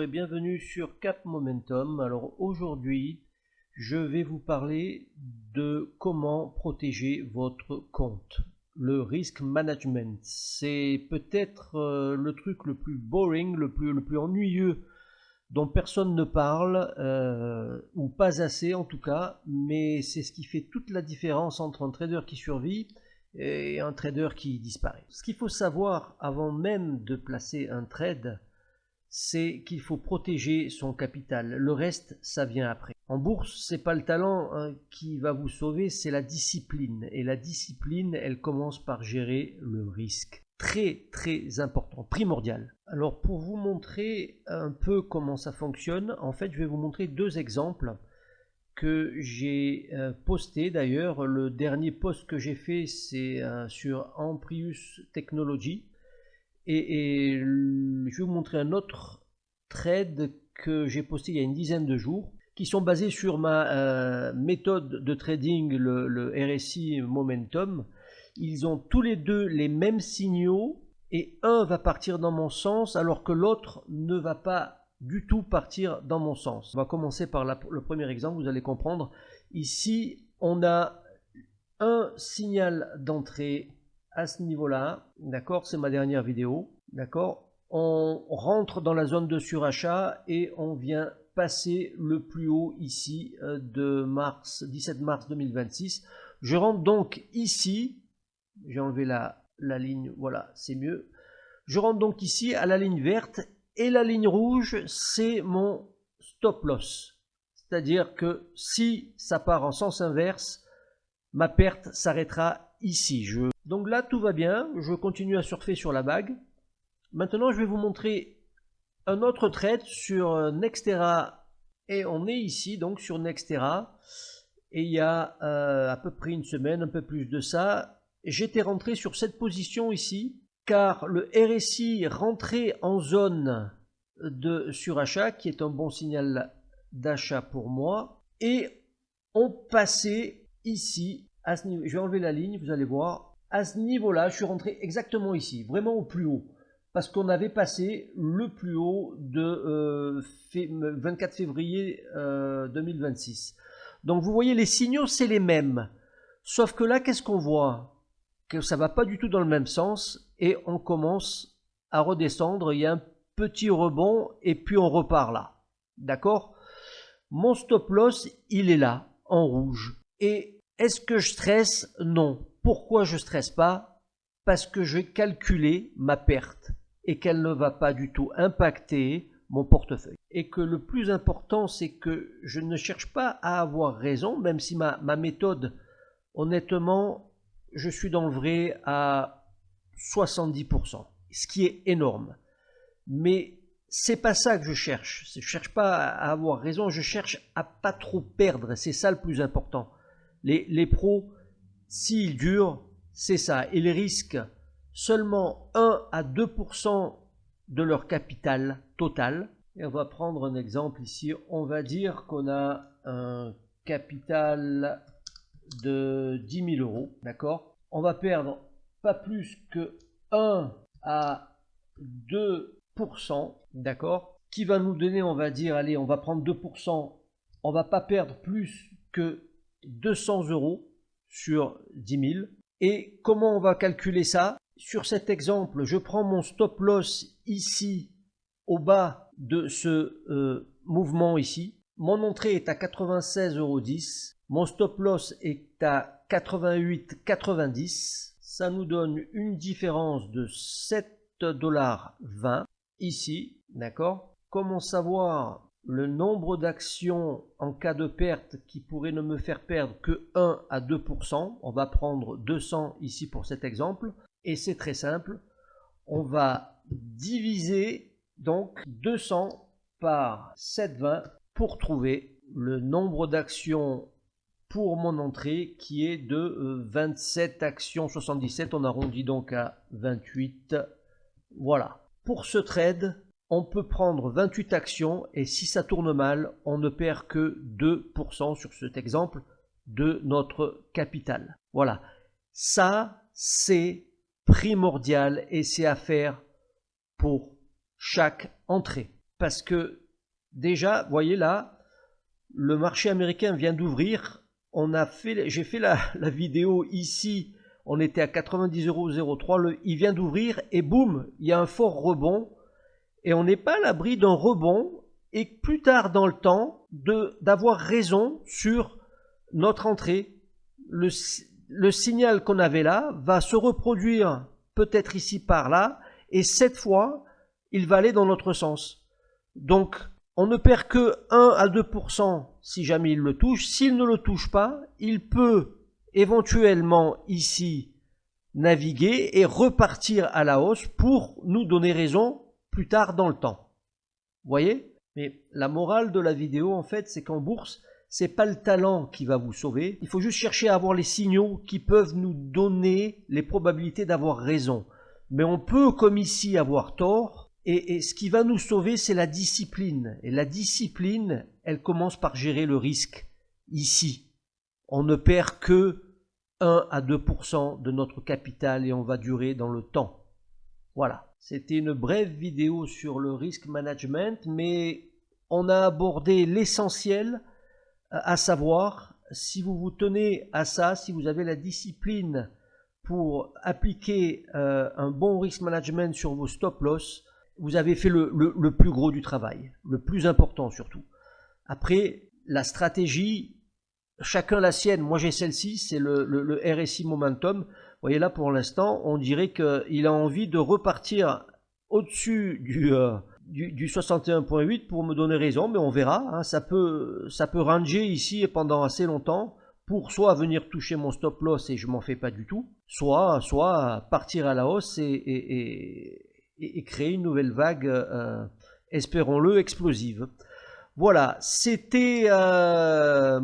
bienvenue sur Cap Momentum. Alors aujourd'hui, je vais vous parler de comment protéger votre compte. Le risk management, c'est peut-être le truc le plus boring, le plus ennuyeux dont personne ne parle, ou pas assez en tout cas, mais c'est ce qui fait toute la différence entre un trader qui survit et un trader qui disparaît. Ce qu'il faut savoir avant même de placer un trade, c'est qu'il faut protéger son capital. Le reste, ça vient après. En bourse, c'est pas le talent qui va vous sauver, c'est la discipline. Et la discipline, elle commence par gérer le risque. Très très important, primordial. Alors pour vous montrer un peu comment ça fonctionne, en fait, je vais vous montrer deux exemples que j'ai posté. D'ailleurs, le dernier post que j'ai fait, c'est sur Amprius Technology. Et je vais vous montrer un autre trade que j'ai posté il y a une dizaine de jours, qui sont basés sur ma méthode de trading, le RSI Momentum. Ils ont tous les deux les mêmes signaux et un va partir dans mon sens alors que l'autre ne va pas du tout partir dans mon sens. On va commencer par le premier exemple, vous allez comprendre. Ici, on a un signal d'entrée à ce niveau-là, d'accord, c'est ma dernière vidéo, d'accord. On rentre dans la zone de surachat et on vient passer le plus haut ici de 17 mars 2026. Je rentre donc ici, j'ai enlevé la ligne, voilà, c'est mieux. Je rentre donc ici à la ligne verte et la ligne rouge, c'est mon stop loss. C'est-à-dire que si ça part en sens inverse, ma perte s'arrêtera ici. Donc là, tout va bien. Je continue à surfer sur la bague. Maintenant, je vais vous montrer un autre trade sur Nextera. Et on est ici, donc, sur Nextera. Et il y a à peu près une semaine, un peu plus de ça, j'étais rentré sur cette position ici, car le RSI rentrait en zone de surachat, qui est un bon signal d'achat pour moi. Et on passait ici, à ce niveau, je vais enlever la ligne, vous allez voir, à ce niveau-là, je suis rentré exactement ici, vraiment au plus haut, parce qu'on avait passé le plus haut de 24 février 2026. Donc vous voyez, les signaux, c'est les mêmes, sauf que là, qu'est-ce qu'on voit? Que ça ne va pas du tout dans le même sens, et on commence à redescendre, il y a un petit rebond, et puis on repart là, d'accord? Mon stop loss, il est là, en rouge, et est-ce que je stresse? Non. Pourquoi je ne stresse pas? Parce que je vais calculer ma perte et qu'elle ne va pas du tout impacter mon portefeuille. Et que le plus important, c'est que je ne cherche pas à avoir raison, même si ma méthode, honnêtement, je suis dans le vrai à 70%, ce qui est énorme. Mais c'est pas ça que je cherche. Je cherche pas à avoir raison, je cherche à pas trop perdre. C'est ça le plus important. Les pros, s'ils durent, c'est ça. Ils risquent seulement 1 à 2% de leur capital total. Et on va prendre un exemple ici. On va dire qu'on a un capital de 10 000 euros. D'accord? On va perdre pas plus que 1 à 2%. D'accord? Qui va nous donner, on va dire, allez, on va prendre 2%. On va pas perdre plus que 200 euros sur 10 000. Et comment on va calculer ça? Sur cet exemple, je prends mon stop loss ici, au bas de ce mouvement ici. Mon entrée est à 96,10 euros. Mon stop loss est à 88,90. Ça nous donne une différence de 7,20$ ici, d'accord? Comment savoir le nombre d'actions en cas de perte qui pourrait ne me faire perdre que 1 à 2%? On va prendre 200 ici pour cet exemple. Et c'est très simple. On va diviser donc 200 par 7,20 pour trouver le nombre d'actions pour mon entrée qui est de 27 actions 77. On arrondit donc à 28. Voilà. Pour ce trade, on peut prendre 28 actions et si ça tourne mal, on ne perd que 2% sur cet exemple de notre capital. Voilà. Ça, c'est primordial et c'est à faire pour chaque entrée. parce que déjà, vous voyez là, le marché américain vient d'ouvrir. J'ai fait la vidéo ici, on était à 90,03 €, il vient d'ouvrir et boum, il y a un fort rebond. Et on n'est pas à l'abri d'un rebond et plus tard dans le temps d'avoir raison sur notre entrée. Le signal qu'on avait là va se reproduire peut-être ici par là et cette fois il va aller dans notre sens. Donc on ne perd que 1 à 2% si jamais il le touche. S'il ne le touche pas, il peut éventuellement ici naviguer et repartir à la hausse pour nous donner raison plus tard dans le temps. Vous voyez? Mais la morale de la vidéo, en fait, c'est qu'en bourse, c'est pas le talent qui va vous sauver. Il faut juste chercher à avoir les signaux qui peuvent nous donner les probabilités d'avoir raison. Mais on peut, comme ici, avoir tort. Et ce qui va nous sauver, c'est la discipline. Et la discipline, elle commence par gérer le risque. Ici, on ne perd que 1 à 2% de notre capital et on va durer dans le temps. Voilà. C'était une brève vidéo sur le risk management, mais on a abordé l'essentiel, à savoir, si vous vous tenez à ça, si vous avez la discipline pour appliquer un bon risk management sur vos stop loss, vous avez fait le plus gros du travail, le plus important surtout. Après, la stratégie, chacun la sienne. Moi j'ai celle-ci, c'est le RSI Momentum. Vous voyez là pour l'instant, on dirait qu'il a envie de repartir au-dessus du 61.8 pour me donner raison, mais on verra. Hein, ça peut ranger ici pendant assez longtemps pour soit venir toucher mon stop loss et je m'en fais pas du tout, soit partir à la hausse et créer une nouvelle vague, espérons-le, explosive. Voilà, c'était ma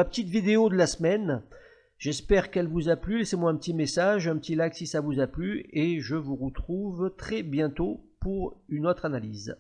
petite vidéo de la semaine. J'espère qu'elle vous a plu. Laissez-moi un petit message, un petit like si ça vous a plu. Et je vous retrouve très bientôt pour une autre analyse.